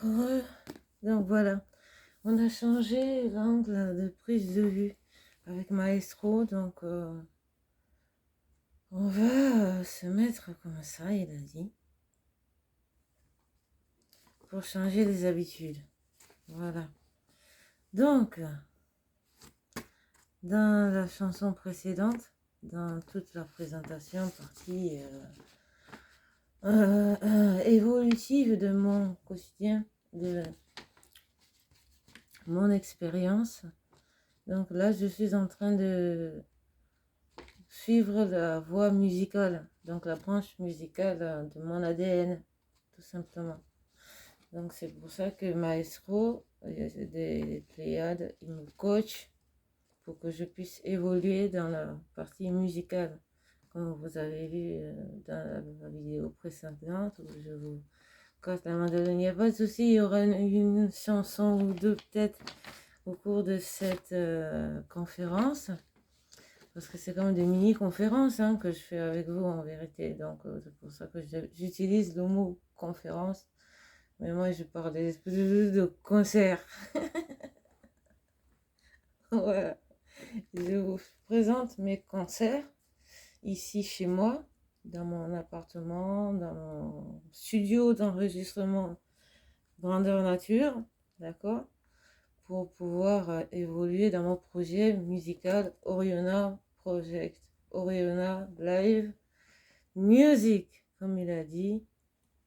Ouais. Donc voilà, on a changé l'angle de prise de vue avec Maestro, donc on va se mettre comme ça, il a dit, pour changer les habitudes. Voilà. Donc, dans la chanson précédente, dans toute la présentation, partie évolutive de mon quotidien, de mon expérience. Donc là, je suis en train de suivre la voie musicale, donc la branche musicale de mon ADN, tout simplement. Donc c'est pour ça que Maestro, des Pléiades, il me coach pour que je puisse évoluer dans la partie musicale. Comme vous avez vu dans la vidéo précédente où je vous casse la mandoline. Il n'y a pas de souci, il y aura une chanson ou deux peut-être au cours de cette conférence. Parce que c'est comme des mini-conférences que je fais avec vous en vérité. Donc c'est pour ça que j'utilise le mot conférence. Mais moi je parle des espèces de concert. Voilà. Je vous présente mes concerts ici chez moi, dans mon appartement, dans mon studio d'enregistrement grandeur nature. D'accord? Pour pouvoir évoluer dans mon projet musical Oriona Project, Oriona Live Music, comme il a dit,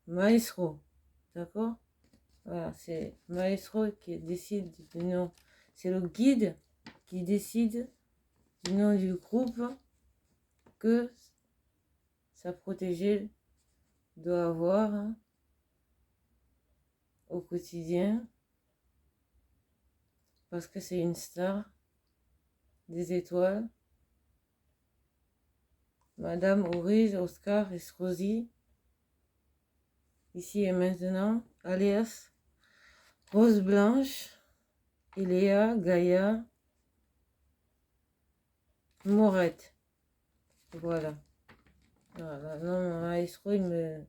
Maestro. D'accord? Voilà, c'est Maestro qui décide du nom. C'est le guide qui décide du nom du groupe que sa protégée doit avoir au quotidien parce que c'est une star des étoiles. Madame Aurige Oscar Estrosi, ici et maintenant, alias Rose Blanche, Iléa Gaïa Morette. Voilà. Voilà. Non, mon maestro, il me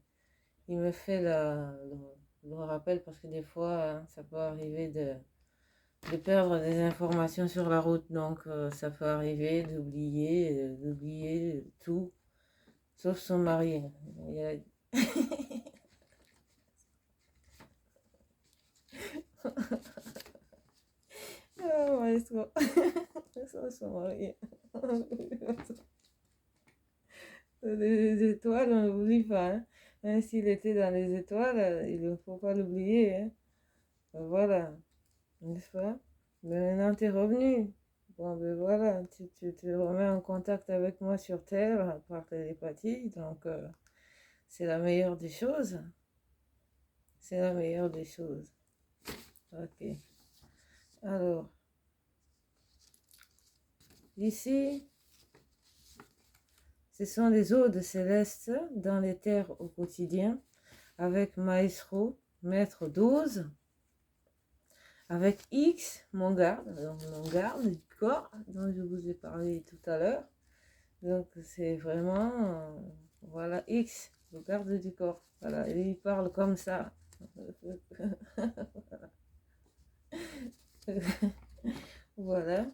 fait le rappel parce que des fois, ça peut arriver de perdre des informations sur la route. Donc, ça peut arriver d'oublier tout, sauf son mari. Il a... Ah, maestro. Sauf son mari. Les étoiles, on n'oublie pas. Même s'il était dans les étoiles, il ne faut pas l'oublier. Voilà, n'est-ce pas? Mais maintenant, tu es revenu. Bon, ben voilà, tu te remets en contact avec moi sur Terre par télépathie. Donc, c'est la meilleure des choses. C'est la meilleure des choses. Ok. Alors, ici, ce sont les odes célestes dans les terres au quotidien avec Maestro, maître 12. Avec X, mon garde, donc mon garde du corps dont je vous ai parlé tout à l'heure. Donc c'est vraiment, voilà, X, le garde du corps. Voilà, il parle comme ça. Voilà.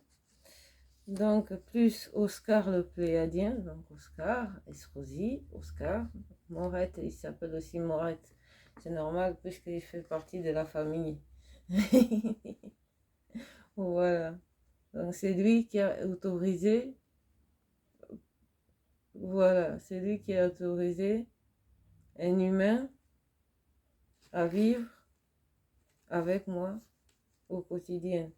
Donc plus Oscar le Pléiadien, donc Oscar, Estrosi, Oscar, Morette, il s'appelle aussi Morette. C'est normal puisqu'il fait partie de la famille. Voilà. Donc c'est lui qui a autorisé, voilà, c'est lui qui a autorisé un humain à vivre avec moi au quotidien.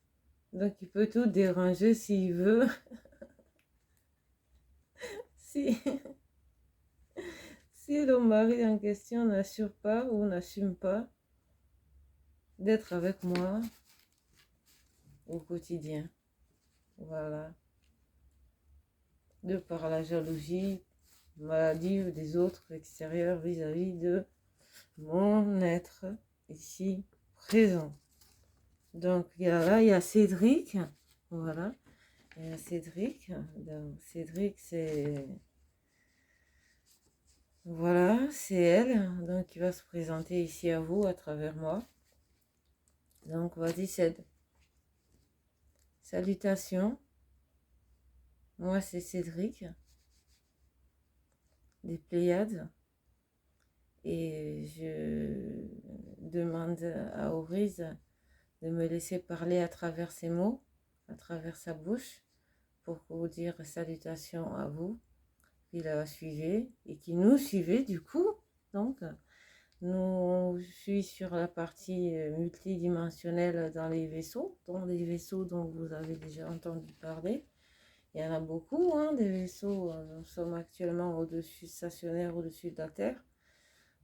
Donc il peut tout déranger s'il veut. Si, si le mari en question n'assure pas ou n'assume pas d'être avec moi au quotidien. Voilà. De par la jalousie maladive des autres extérieurs vis-à-vis de mon être ici présent. Donc là, il y a Cédric. Voilà. Il y a Cédric. Donc, Cédric, c'est... Voilà, c'est elle. Donc, qui va se présenter ici à vous à travers moi. Donc, vas-y, cède. Salutations. Moi, c'est Cédric, des Pléiades. Et je demande à Aurise de me laisser parler à travers ses mots, à travers sa bouche, pour vous dire salutations à vous qui la suivez et qui nous suivez du coup. Donc, je suis sur la partie multidimensionnelle dans les vaisseaux dont vous avez déjà entendu parler. Il y en a beaucoup, hein, des vaisseaux. Nous sommes actuellement au-dessus, stationnaires au-dessus de la Terre,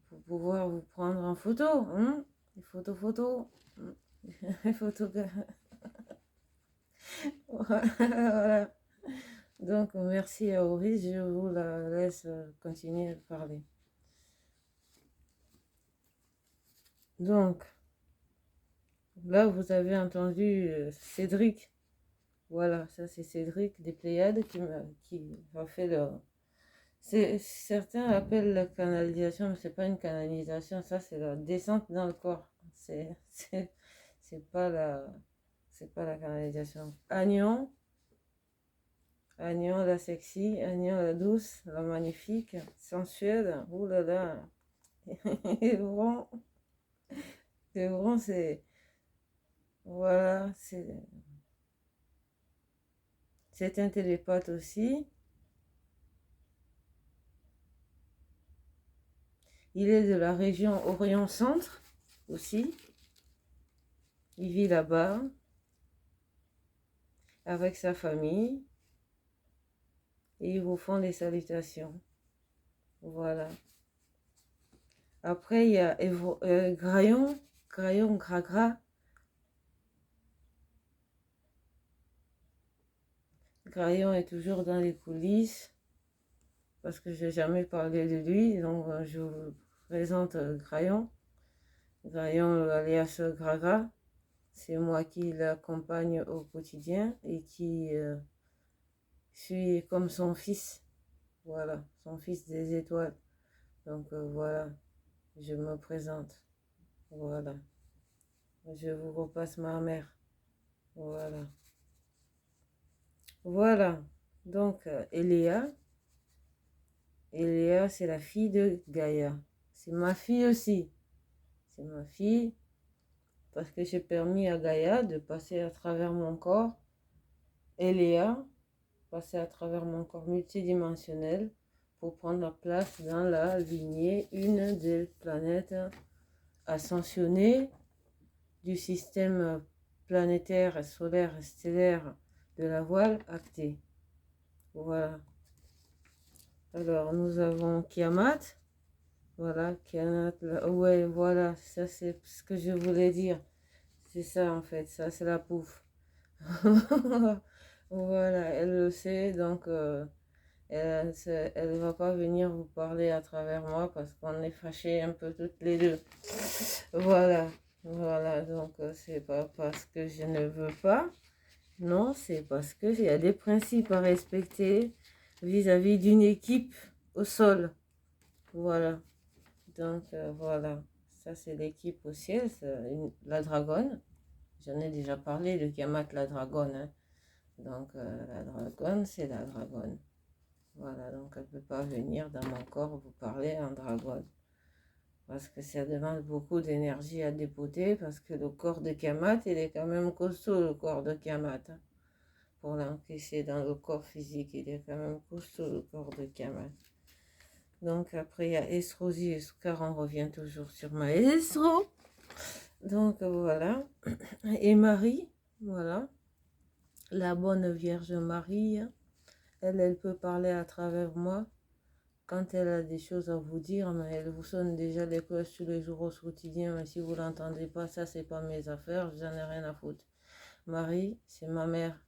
pour pouvoir vous prendre en photo. Hein, des photos. Les photographes. Voilà. Donc, merci à Auris, je vous la laisse continuer de parler. Donc, là, vous avez entendu Cédric. Voilà, ça c'est Cédric des Pléiades qui a fait le... Certains appellent la canalisation, mais c'est pas une canalisation, ça c'est la descente dans le corps. C'est pas la canalisation. Agnon la sexy, Agnon la douce, la magnifique, sensuelle, ouh là là. Hébron, c'est... Voilà, c'est un télépathe aussi. Il est de la région Orient-Centre aussi. Il vit là-bas avec sa famille et ils vous font des salutations. Voilà. Après, il y a Graillon, Gragra. Graillon est toujours dans les coulisses parce que je n'ai jamais parlé de lui, donc je vous présente Graillon. Graillon alias Gragra. C'est moi qui l'accompagne au quotidien et qui suis comme son fils. Voilà, son fils des étoiles. Donc voilà, je me présente. Voilà. Je vous repasse ma mère. Voilà. Voilà. Donc, Eléa, c'est la fille de Gaïa. C'est ma fille aussi. C'est ma fille parce que j'ai permis à Gaïa de passer à travers mon corps. Eléa, passer à travers mon corps multidimensionnel pour prendre la place dans la lignée, une des planètes ascensionnées du système planétaire, solaire, stellaire de la Voie lactée. Voilà. Alors, nous avons Kiamat. Voilà, Kiamat. Ouais, voilà, ça c'est ce que je voulais dire. C'est ça en fait, ça c'est la pouffe. Voilà, elle le sait, donc elle ne va pas venir vous parler à travers moi parce qu'on est fâchés un peu toutes les deux. Voilà, voilà, donc c'est pas parce que je ne veux pas, non, c'est parce qu'il y a des principes à respecter vis-à-vis d'une équipe au sol. Voilà, donc voilà, ça c'est l'équipe au ciel, la dragonne. J'en ai déjà parlé de Kiamat la dragonne, hein. Donc la dragonne, c'est la dragonne. Voilà, donc elle ne peut pas venir dans mon corps vous parler en dragonne. Parce que ça demande beaucoup d'énergie à dépoter, parce que le corps de Kiamat, il est quand même costaud, le corps de Kiamat. Hein. Pour l'encaisser dans le corps physique, il est quand même costaud, le corps de Kiamat. Donc après, il y a Estrosi, car on revient toujours sur ma Estro. Donc voilà. Et Marie, voilà. La bonne Vierge Marie, elle peut parler à travers moi quand elle a des choses à vous dire, mais elle vous sonne déjà les cloches tous les jours au quotidien. Mais si vous ne l'entendez pas, ça, c'est pas mes affaires, j'en ai rien à foutre. Marie, c'est ma mère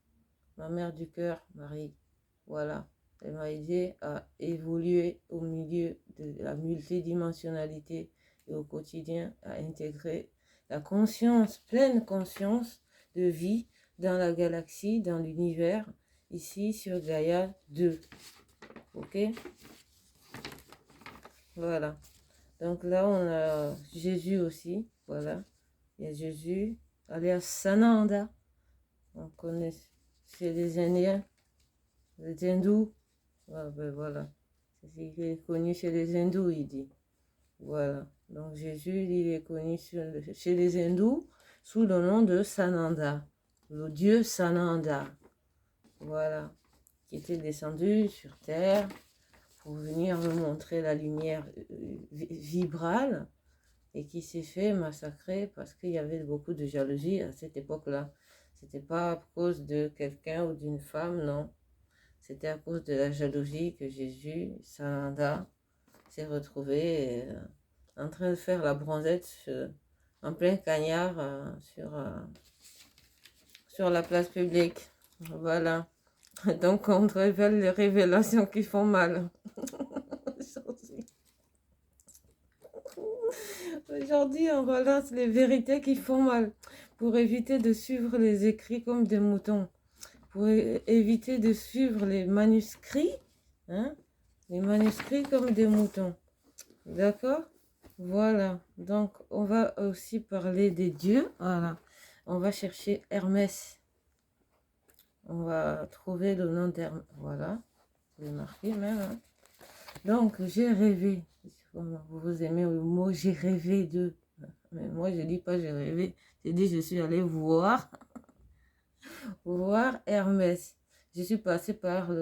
du cœur, Marie. Voilà. Elle m'a aidé à évoluer au milieu de la multidimensionnalité et au quotidien à intégrer la conscience, pleine conscience de vie dans la galaxie, dans l'univers, ici sur Gaïa 2. Ok? Voilà. Donc là, on a Jésus aussi. Voilà. Il y a Jésus. aller à Sananda. On connaît, c'est les Indiens, les hindous. Ah, ben voilà. Il est connu chez les hindous, il dit. Voilà. Donc Jésus, il est connu chez les hindous sous le nom de Sananda, le dieu Sananda. Voilà. Qui était descendu sur terre pour venir me montrer la lumière vibrale et qui s'est fait massacrer parce qu'il y avait beaucoup de jalousie à cette époque-là. C'était pas à cause de quelqu'un ou d'une femme, non. C'était à cause de la jalousie que Jésus, Sananda, s'est retrouvé en train de faire la bronzette en plein cagnard sur la place publique. Voilà. Donc on révèle les révélations qui font mal. Aujourd'hui, on relance les vérités qui font mal pour éviter de suivre les écrits comme des moutons, pour éviter de suivre les manuscrits, hein, les manuscrits comme des moutons. D'accord? Voilà. Donc, on va aussi parler des dieux. Voilà. On va chercher Hermès. On va trouver le nom d'Hermès. Voilà. Je l'ai marqué même. Hein. Donc, j'ai rêvé. Vous aimez le mot j'ai rêvé de. Mais moi, je dis pas j'ai rêvé. J'ai dit je suis allée voir Hermès. Je suis passée par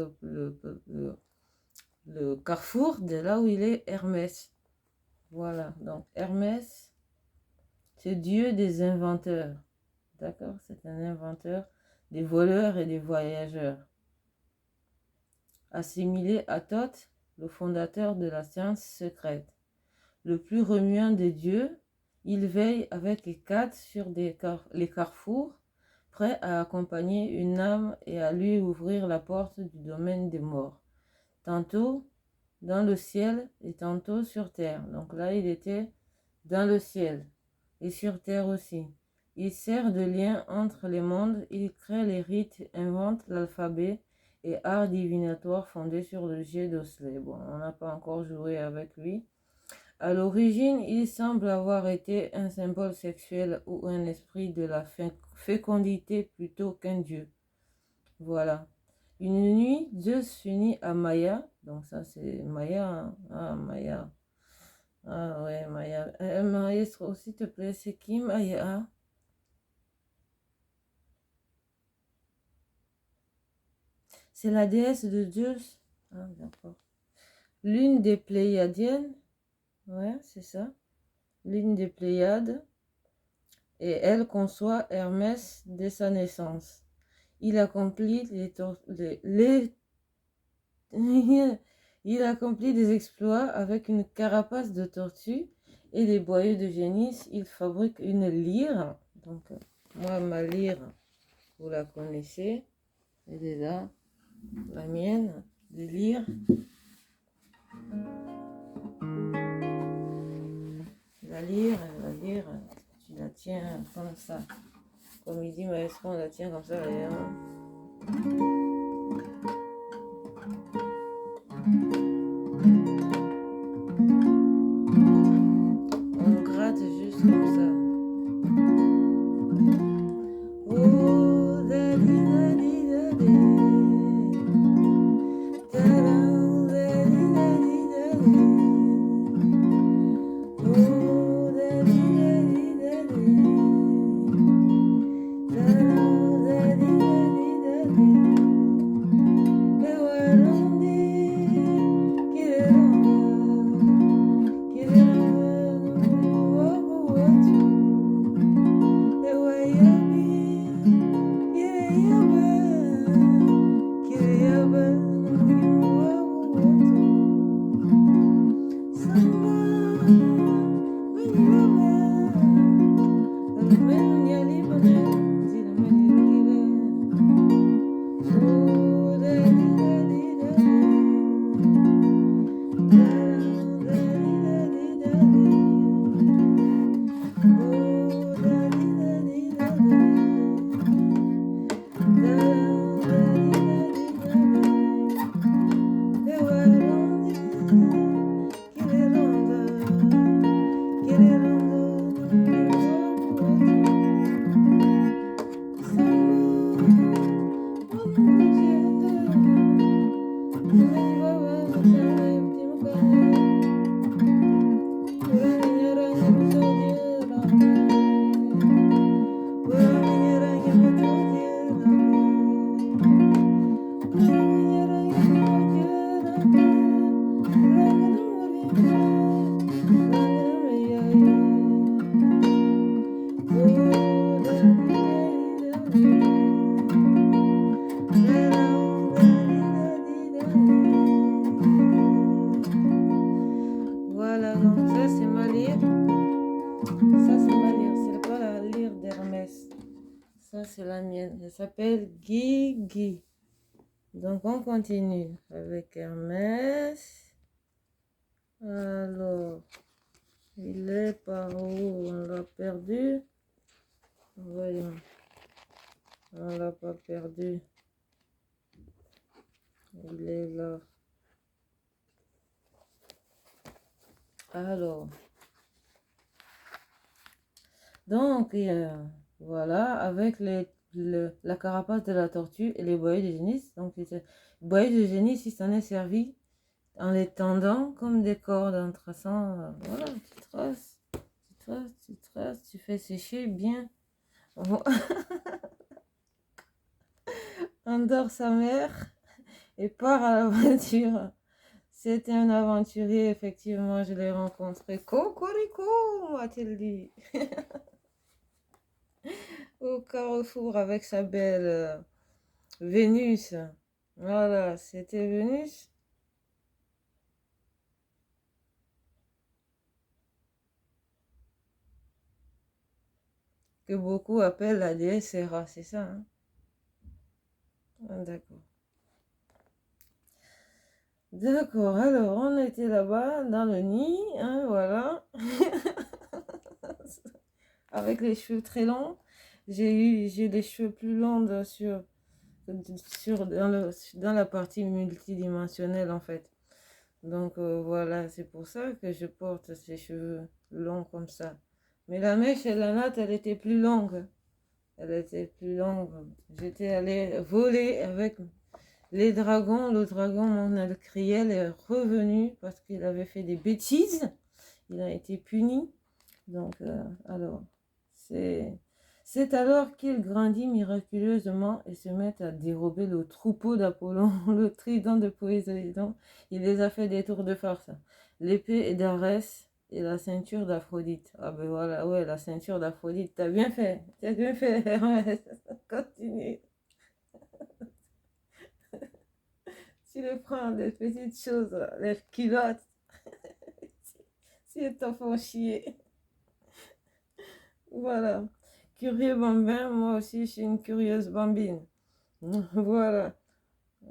le carrefour de là où il est Hermès. Voilà. Donc, Hermès, c'est Dieu des inventeurs. D'accord? C'est un inventeur des voleurs et des voyageurs. Assimilé à Thoth, le fondateur de la science secrète. Le plus remuant des dieux, il veille avec Hécate sur les carrefours, prêt à accompagner une âme et à lui ouvrir la porte du domaine des morts. Tantôt dans le ciel et tantôt sur terre. Donc là, il était dans le ciel et sur terre aussi. Il sert de lien entre les mondes, il crée les rites, invente l'alphabet et art divinatoire fondé sur le jet d'Osley. Bon, on n'a pas encore joué avec lui. À l'origine, il semble avoir été un symbole sexuel ou un esprit de la fécondité plutôt qu'un dieu. Voilà. Une nuit, Zeus s'unit à Maya. Donc ça, c'est Maya. Hein. Ah, Maya. Ah ouais, Maya. Maestro, s'il te plaît, c'est qui Maya? C'est la déesse de Zeus. Ah, d'accord. L'une des Pléiadiennes. Ouais, c'est ça. L'une des Pléiades. Et elle conçoit Hermès dès sa naissance. Il accomplit il accomplit des exploits avec une carapace de tortue et des boyaux de génisse. Il fabrique une lyre. Donc, moi, ma lyre, vous la connaissez. Elle est là. La mienne, de lyre. La lyre, tu la tiens comme ça. Comme il dit Maestro, on la tient comme ça. On gratte juste comme ça. Oh, dali, dali, dali. Tadam, dali, dali, dali. Oh, dali, dali, dali. Tadam, dali, dali, dali. Kewalandi, kireramba, kireramba, wabu watu. Ça, c'est la mienne. Elle s'appelle Guigui. Donc, on continue avec Hermès. Alors, il est par où? On l'a perdu. Voyons. On l'a pas perdu. Il est là. Alors. Donc, voilà, avec la carapace de la tortue et les boyaux de génisse. Donc, les boyaux de génisse, il s'en est servi en les tendant comme des cordes, en traçant. Voilà, tu traces, tu traces, tu traces, tu fais sécher bien. Endort sa mère et part à l'aventure. C'était un aventurier, effectivement, je l'ai rencontré. Cocorico, m'a-t-il dit. Au carrefour avec sa belle Vénus. Voilà, c'était Vénus. Que beaucoup appellent la déesse Héra, c'est ça, hein? Ah, d'accord. D'accord, alors on était là-bas dans le nid, hein, voilà. Avec les cheveux très longs. J'ai les cheveux plus longs dans la partie multidimensionnelle en fait. Donc voilà, c'est pour ça que je porte ces cheveux longs comme ça. Mais la mèche et la natte, elle était plus longue. Elle était plus longue. J'étais allée voler avec les dragons. Le dragon, mon Alcriel, est revenu parce qu'il avait fait des bêtises. Il a été puni. Donc, alors, c'est alors qu'il grandit miraculeusement et se met à dérober le troupeau d'Apollon, le trident de Poséidon. Il les a fait des tours de farce. L'épée d'Arès et la ceinture d'Aphrodite. Ah ben voilà, ouais, la ceinture d'Aphrodite. T'as bien fait, Hermès. Continue. Tu le prends, des petites choses, les culottes. Si elles t'en font chier. Voilà. Curieux bambin, moi aussi je suis une curieuse bambine. Voilà.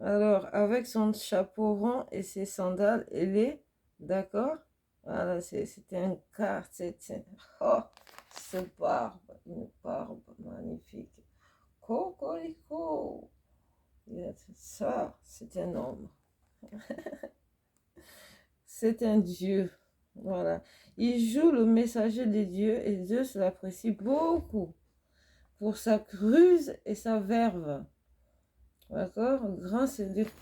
Alors, avec son chapeau rond et ses sandales ailées, d'accord? Voilà, c'était un car, c'était. Oh, ce barbe, une barbe magnifique. Cocorico. Ça, c'est un homme. C'est un dieu. Voilà. Il joue le messager des dieux et Zeus l'apprécie beaucoup pour sa ruse et sa verve. D'accord? Grand séducteur.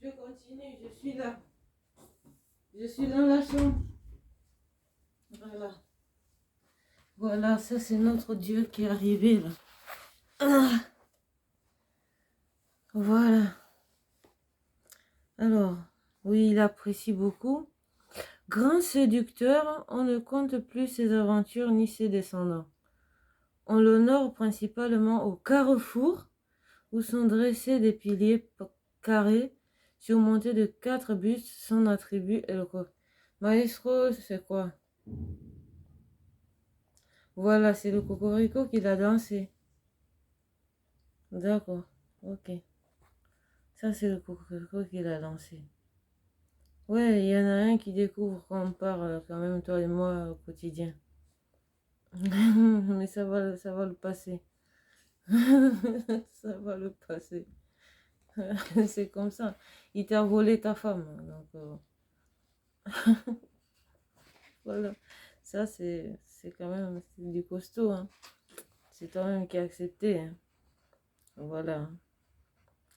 Je continue, je suis là. Je suis dans la chambre. Voilà. Voilà, ça c'est notre Dieu qui est arrivé là. Ah, voilà. Alors, oui, il apprécie beaucoup. Grand séducteur, on ne compte plus ses aventures ni ses descendants. On l'honore principalement au carrefour, où sont dressés des piliers carrés surmontés de 4 bustes. Son attribut est le coq. Maestro, c'est quoi? Voilà, c'est le cocorico qu'il a dansé. D'accord, ok. Ça, c'est le cocorico qu'il a dansé. Ouais, il y en a un qui découvre qu'on parle quand même, toi et moi, au quotidien. Mais ça va le passer. Ça va le passer. C'est comme ça. Il t'a volé ta femme. Donc, voilà. Ça, c'est quand même du costaud. Hein. C'est toi-même qui a accepté. Hein. Voilà.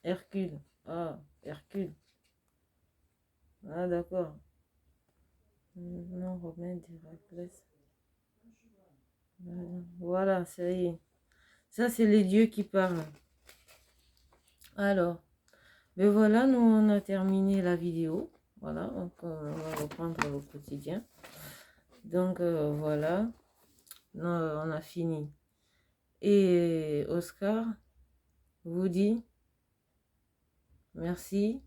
Hercule. Ah, Hercule. Ah, d'accord. Non, Romain d'Héraclès. Voilà, ça y est. Ça, c'est les dieux qui parlent. Alors, ben voilà, nous on a terminé la vidéo. Voilà, donc on va reprendre au quotidien. Donc voilà, on a fini. Et Oscar vous dit merci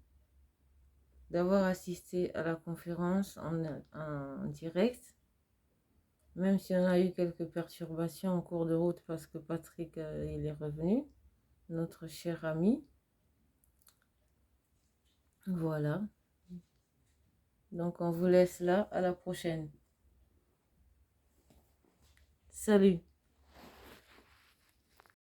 d'avoir assisté à la conférence en direct, même si on a eu quelques perturbations en cours de route parce que Patrick il est revenu, notre cher ami. Voilà. Donc on vous laisse là, à la prochaine. Salut.